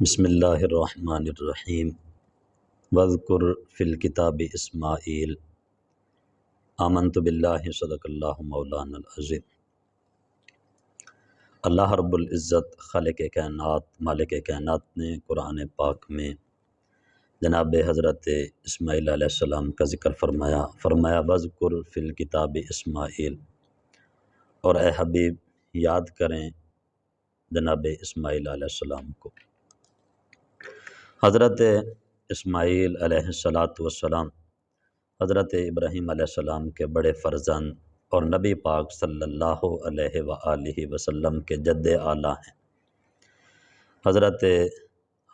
بسم اللہ الرحمن الرحیم وذکر فی الکتاب اسماعیل آمنت باللہ صدق اللہ مولانا العظیم۔ اللہ رب العزت خالق کائنات مالک کائنات نے قرآن پاک میں جناب حضرت اسماعیل علیہ السلام کا ذکر فرمایا وذکر فی الکتاب اسماعیل، اور اے حبیب یاد کریں جناب اسماعیل علیہ السلام کو۔ حضرت اسماعیل علیہ السلام حضرت ابراہیم علیہ السلام کے بڑے فرزند اور نبی پاک صلی اللہ علیہ وآلہ وسلم کے جد اعلیٰ ہیں۔ حضرت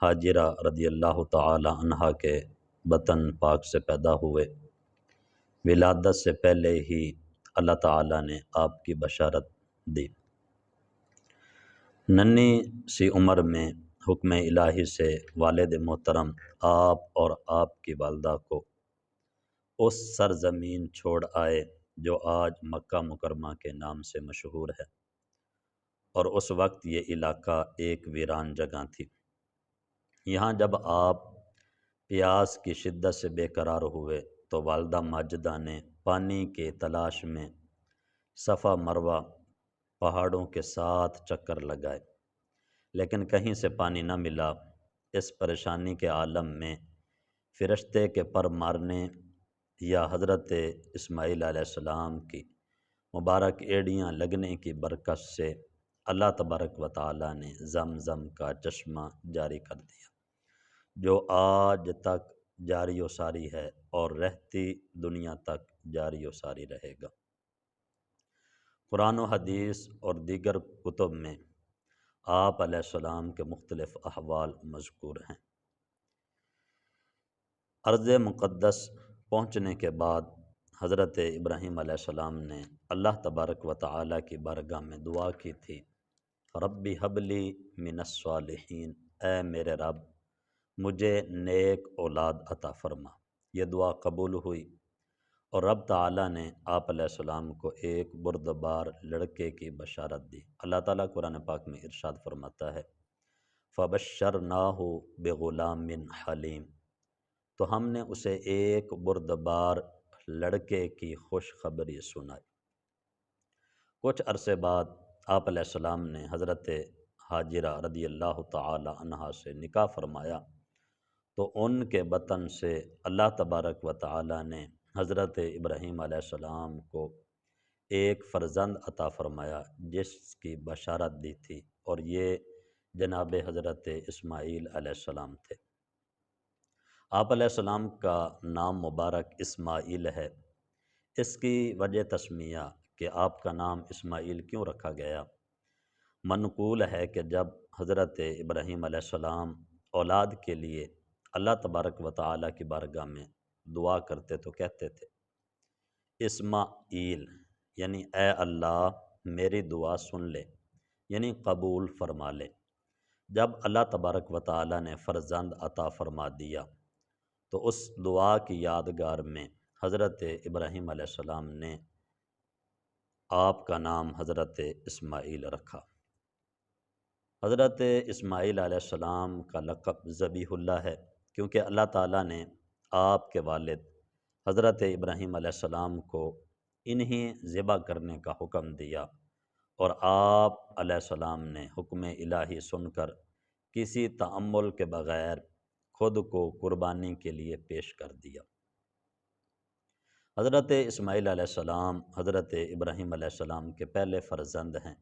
ہاجرہ رضی اللہ تعالی عنہا کے بطن پاک سے پیدا ہوئے۔ ولادت سے پہلے ہی اللہ تعالیٰ نے آپ کی بشارت دی۔ ننھی سی عمر میں حکم الہی سے والد محترم آپ اور آپ کی والدہ کو اس سرزمین چھوڑ آئے جو آج مکہ مکرمہ کے نام سے مشہور ہے، اور اس وقت یہ علاقہ ایک ویران جگہ تھی۔ یہاں جب آپ پیاس کی شدت سے بے قرار ہوئے تو والدہ ماجدہ نے پانی کے تلاش میں صفا مروہ پہاڑوں کے ساتھ چکر لگائے، لیکن کہیں سے پانی نہ ملا۔ اس پریشانی کے عالم میں فرشتے کے پر مارنے یا حضرت اسماعیل علیہ السلام کی مبارک ایڑیاں لگنے کی برکت سے اللہ تبارک و تعالی نے زمزم کا چشمہ جاری کر دیا، جو آج تک جاری و ساری ہے اور رہتی دنیا تک جاری و ساری رہے گا۔ قرآن و حدیث اور دیگر کتب میں آپ علیہ السلام کے مختلف احوال مذکور ہیں۔ ارض مقدس پہنچنے کے بعد حضرت ابراہیم علیہ السلام نے اللہ تبارک و تعالی کی بارگاہ میں دعا کی تھی، ربی حب لی من الصالحین، اے میرے رب مجھے نیک اولاد عطا فرما۔ یہ دعا قبول ہوئی اور رب تعالیٰ نے آپ علیہ السلام کو ایک بردبار لڑکے کی بشارت دی۔ اللہ تعالیٰ قرآن پاک میں ارشاد فرماتا ہے فَبَشَّرْنَاهُ بِغُلَامٍ حَلِيمٍ، تو ہم نے اسے ایک بردبار لڑکے کی خوشخبری سنائی۔ کچھ عرصے بعد آپ علیہ السلام نے حضرت ہاجرہ رضی اللہ تعالی عنہا سے نکاح فرمایا، تو ان کے بطن سے اللہ تبارک و تعالی نے حضرت ابراہیم علیہ السلام کو ایک فرزند عطا فرمایا جس کی بشارت دی تھی، اور یہ جناب حضرت اسماعیل علیہ السلام تھے۔ آپ علیہ السلام کا نام مبارک اسماعیل ہے۔ اس کی وجہ تسمیہ کہ آپ کا نام اسماعیل کیوں رکھا گیا، منقول ہے کہ جب حضرت ابراہیم علیہ السلام اولاد کے لیے اللہ تبارک و تعالی کی بارگاہ میں دعا کرتے تو کہتے تھے اسماعیل، یعنی اے اللہ میری دعا سن لے، یعنی قبول فرما لے۔ جب اللہ تبارک و تعالی نے فرزند عطا فرما دیا تو اس دعا کی یادگار میں حضرت ابراہیم علیہ السلام نے آپ کا نام حضرت اسماعیل رکھا۔ حضرت اسماعیل علیہ السلام کا لقب ذبیح اللہ ہے، کیونکہ اللہ تعالیٰ نے آپ کے والد حضرت ابراہیم علیہ السلام کو انہیں ذبح کرنے کا حکم دیا، اور آپ علیہ السلام نے حکم الہی سن کر کسی تأمل کے بغیر خود کو قربانی کے لیے پیش کر دیا۔ حضرت اسماعیل علیہ السلام حضرت ابراہیم علیہ السلام کے پہلے فرزند ہیں،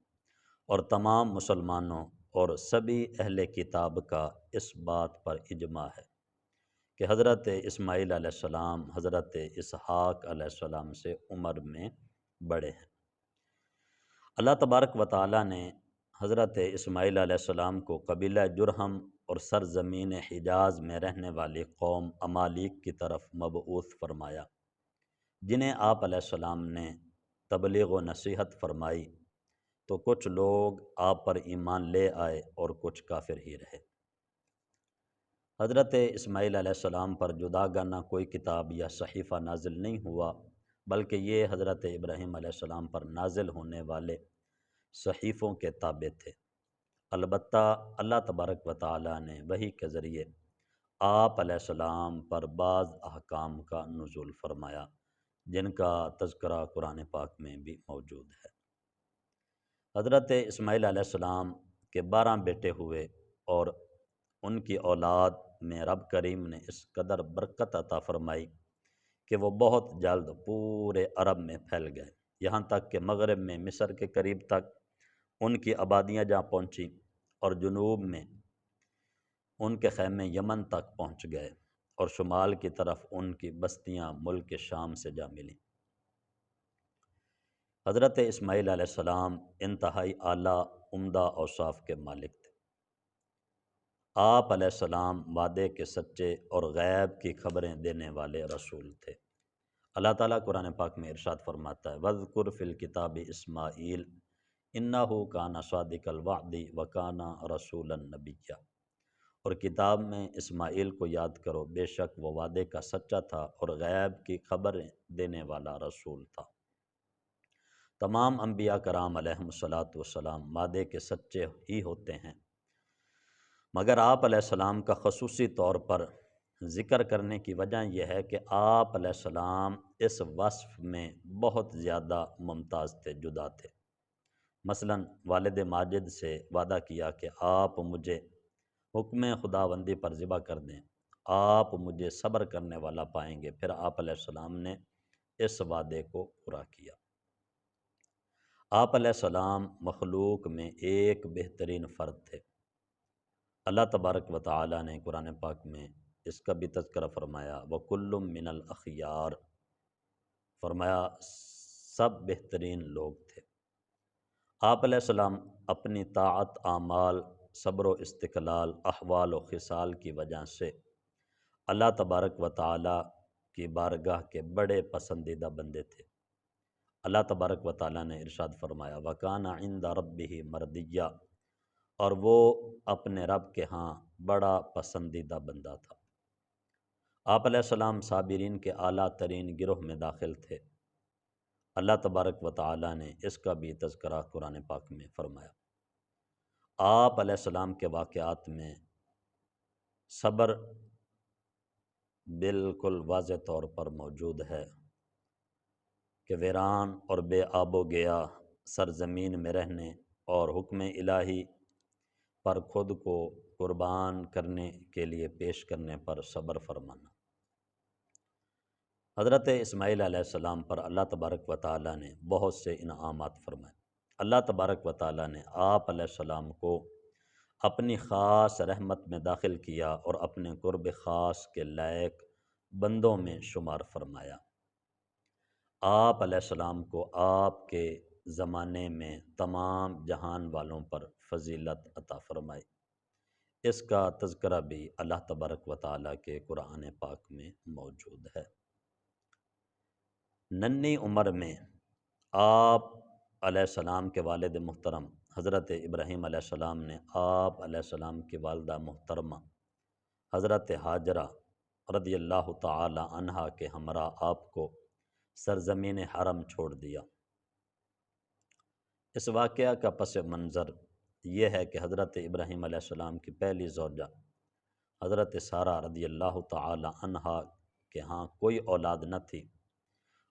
اور تمام مسلمانوں اور سبھی اہل کتاب کا اس بات پر اجماع ہے کہ حضرت اسماعیل علیہ السلام حضرت اسحاق علیہ السلام سے عمر میں بڑے ہیں۔ اللہ تبارک و تعالی نے حضرت اسماعیل علیہ السلام کو قبیلہ جرہم اور سرزمین حجاز میں رہنے والی قوم عمالیق کی طرف مبعوث فرمایا، جنہیں آپ علیہ السلام نے تبلیغ و نصیحت فرمائی، تو کچھ لوگ آپ پر ایمان لے آئے اور کچھ کافر ہی رہے۔ حضرت اسماعیل علیہ السلام پر جداگانہ کوئی کتاب یا صحیفہ نازل نہیں ہوا، بلکہ یہ حضرت ابراہیم علیہ السلام پر نازل ہونے والے صحیفوں کے تابع تھے۔ البتہ اللہ تبارک و تعالی نے وحی کے ذریعے آپ علیہ السلام پر بعض احکام کا نزول فرمایا جن کا تذکرہ قرآن پاک میں بھی موجود ہے۔ حضرت اسماعیل علیہ السلام کے 12 بیٹے ہوئے اور ان کی اولاد میں رب کریم نے اس قدر برکت عطا فرمائی کہ وہ بہت جلد پورے عرب میں پھیل گئے، یہاں تک کہ مغرب میں مصر کے قریب تک ان کی آبادیاں جا پہنچیں اور جنوب میں ان کے خیمے یمن تک پہنچ گئے اور شمال کی طرف ان کی بستیاں ملک شام سے جا ملیں۔ حضرت اسماعیل علیہ السلام انتہائی اعلیٰ عمدہ اوصاف کے مالک تھے۔ آپ علیہ السلام وعدے کے سچے اور غیب کی خبریں دینے والے رسول تھے۔ اللہ تعالیٰ قرآن پاک میں ارشاد فرماتا ہے وَاذْكُرْ فِي الْكِتَابِ اسماعیل اِنَّهُ كَانَ صَادِقَ الْوَعْدِ وَكَانَ رَسُولًا نَبِيًّا، اور کتاب میں اسماعیل کو یاد کرو، بے شک وہ وعدے کا سچا تھا اور غیب کی خبریں دینے والا رسول تھا۔ تمام انبیاء کرام علیہم الصلاۃ والسلام وعدے کے سچے ہی ہوتے ہیں، مگر آپ علیہ السلام کا خصوصی طور پر ذکر کرنے کی وجہ یہ ہے کہ آپ علیہ السلام اس وصف میں بہت زیادہ ممتاز تھے، جدا تھے۔ مثلا والد ماجد سے وعدہ کیا کہ آپ مجھے حکم خداوندی پر ذبح کر دیں، آپ مجھے صبر کرنے والا پائیں گے، پھر آپ علیہ السلام نے اس وعدے کو پورا کیا۔ آپ علیہ السلام مخلوق میں ایک بہترین فرد تھے۔ اللہ تبارک و تعالی نے قرآن پاک میں اس کا بھی تذکرہ فرمایا وَكُلٌّ مِّنَ الْأَخْيَارِ، فرمایا سب بہترین لوگ تھے۔ آپ علیہ السلام اپنی طاعت، اعمال، صبر و استقلال، احوال و خصال کی وجہ سے اللہ تبارک و تعالی کی بارگاہ کے بڑے پسندیدہ بندے تھے۔ اللہ تبارک و تعالی نے ارشاد فرمایا وَكَانَ عِندَ رَبِّهِ مَرْضِيًّا، اور وہ اپنے رب کے ہاں بڑا پسندیدہ بندہ تھا۔ آپ علیہ السلام صابرین کے اعلیٰ ترین گروہ میں داخل تھے۔ اللہ تبارک و تعالی نے اس کا بھی تذکرہ قرآن پاک میں فرمایا۔ آپ علیہ السلام کے واقعات میں صبر بالکل واضح طور پر موجود ہے کہ ویران اور بے آب و گیا سرزمین میں رہنے اور حکم الہی پر خود کو قربان کرنے کے لیے پیش کرنے پر صبر فرمانا۔ حضرت اسماعیل علیہ السلام پر اللہ تبارک و تعالی نے بہت سے انعامات فرمائے۔ اللہ تبارک و تعالی نے آپ علیہ السلام کو اپنی خاص رحمت میں داخل کیا اور اپنے قرب خاص کے لائق بندوں میں شمار فرمایا۔ آپ علیہ السلام کو آپ کے زمانے میں تمام جہان والوں پر فضیلت عطا فرمائی۔ اس کا تذکرہ بھی اللہ تبارک و تعالیٰ کے قرآن پاک میں موجود ہے۔ ننھی عمر میں آپ علیہ السلام کے والد محترم حضرت ابراہیم علیہ السلام نے آپ علیہ السلام کی والدہ محترمہ حضرت ہاجرہ رضی اللہ تعالی عنہا کے ہمراہ آپ کو سرزمین حرم چھوڑ دیا۔ اس واقعہ کا پس منظر یہ ہے کہ حضرت ابراہیم علیہ السلام کی پہلی زوجہ حضرت سارہ رضی اللہ تعالی عنہا کے ہاں کوئی اولاد نہ تھی،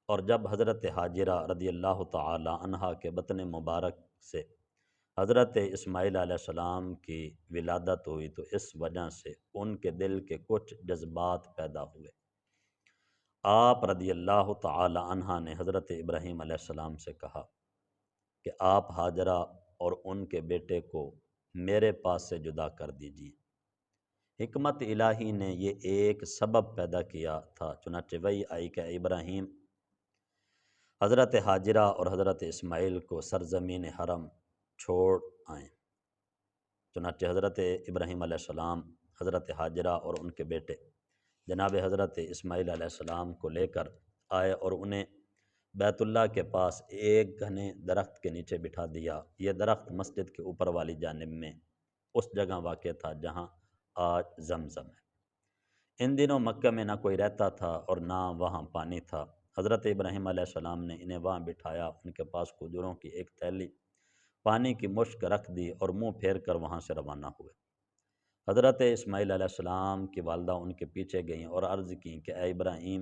اور جب حضرت ہاجرہ رضی اللہ تعالی عنہا کے بطن مبارک سے حضرت اسماعیل علیہ السلام کی ولادت ہوئی تو اس وجہ سے ان کے دل کے کچھ جذبات پیدا ہوئے۔ آپ رضی اللہ تعالی عنہا نے حضرت ابراہیم علیہ السلام سے کہا کہ آپ ہاجرہ اور ان کے بیٹے کو میرے پاس سے جدا کر دیجیے۔ حکمت الہی نے یہ ایک سبب پیدا کیا تھا، چنانچہ وحی آئی کہ ابراہیم حضرت ہاجرہ اور حضرت اسماعیل کو سرزمین حرم چھوڑ آئیں۔ چنانچہ حضرت ابراہیم علیہ السلام حضرت ہاجرہ اور ان کے بیٹے جناب حضرت اسماعیل علیہ السلام کو لے کر آئے اور انہیں بیت اللہ کے پاس ایک گھنے درخت کے نیچے بٹھا دیا۔ یہ درخت مسجد کے اوپر والی جانب میں اس جگہ واقع تھا جہاں آج زمزم ہے۔ ان دنوں مکہ میں نہ کوئی رہتا تھا اور نہ وہاں پانی تھا۔ حضرت ابراہیم علیہ السلام نے انہیں وہاں بٹھایا، ان کے پاس کھجوروں کی ایک تھیلی پانی کی مشک رکھ دی اور منہ پھیر کر وہاں سے روانہ ہوئے۔ حضرت اسماعیل علیہ السلام کی والدہ ان کے پیچھے گئیں اور عرض کی کہ اے ابراہیم،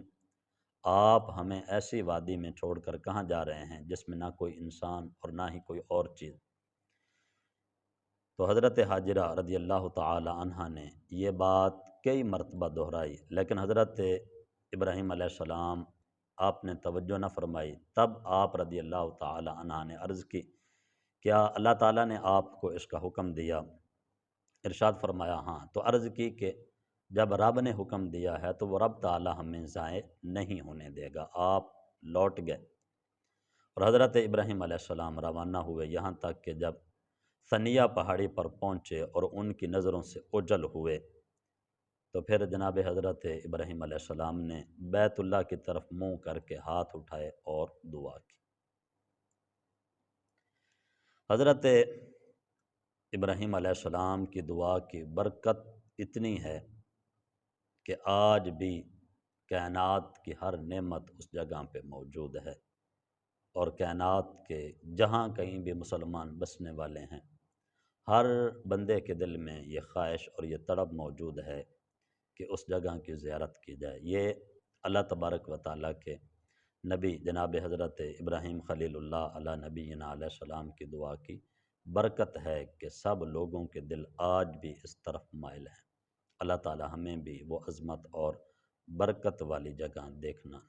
آپ ہمیں ایسی وادی میں چھوڑ کر کہاں جا رہے ہیں جس میں نہ کوئی انسان اور نہ ہی کوئی اور چیز؟ تو حضرت حاجرہ رضی اللہ تعالی عنہ نے یہ بات کئی مرتبہ دہرائی، لیکن حضرت ابراہیم علیہ السلام آپ نے توجہ نہ فرمائی۔ تب آپ رضی اللہ تعالی عنہ نے عرض کی، کیا اللہ تعالیٰ نے آپ کو اس کا حکم دیا؟ ارشاد فرمایا ہاں۔ تو عرض کی کہ جب رب نے حکم دیا ہے تو وہ رب تعالیٰ ہمیں ضائع نہیں ہونے دے گا۔ آپ لوٹ گئے اور حضرت ابراہیم علیہ السلام روانہ ہوئے، یہاں تک کہ جب ثنیہ پہاڑی پر پہنچے اور ان کی نظروں سے اوجھل ہوئے تو پھر جناب حضرت ابراہیم علیہ السلام نے بیت اللہ کی طرف منہ کر کے ہاتھ اٹھائے اور دعا کی۔ حضرت ابراہیم علیہ السلام کی دعا کی برکت اتنی ہے کہ آج بھی کائنات کی ہر نعمت اس جگہ پہ موجود ہے، اور کائنات کے جہاں کہیں بھی مسلمان بسنے والے ہیں، ہر بندے کے دل میں یہ خواہش اور یہ تڑپ موجود ہے کہ اس جگہ کی زیارت کی جائے۔ یہ اللہ تبارک و تعالیٰ کے نبی جناب حضرت ابراہیم خلیل اللہ علیہ نبینا علیہ السلام کی دعا کی برکت ہے کہ سب لوگوں کے دل آج بھی اس طرف مائل ہیں۔ اللہ تعالی ہمیں بھی وہ عظمت اور برکت والی جگہ دیکھنا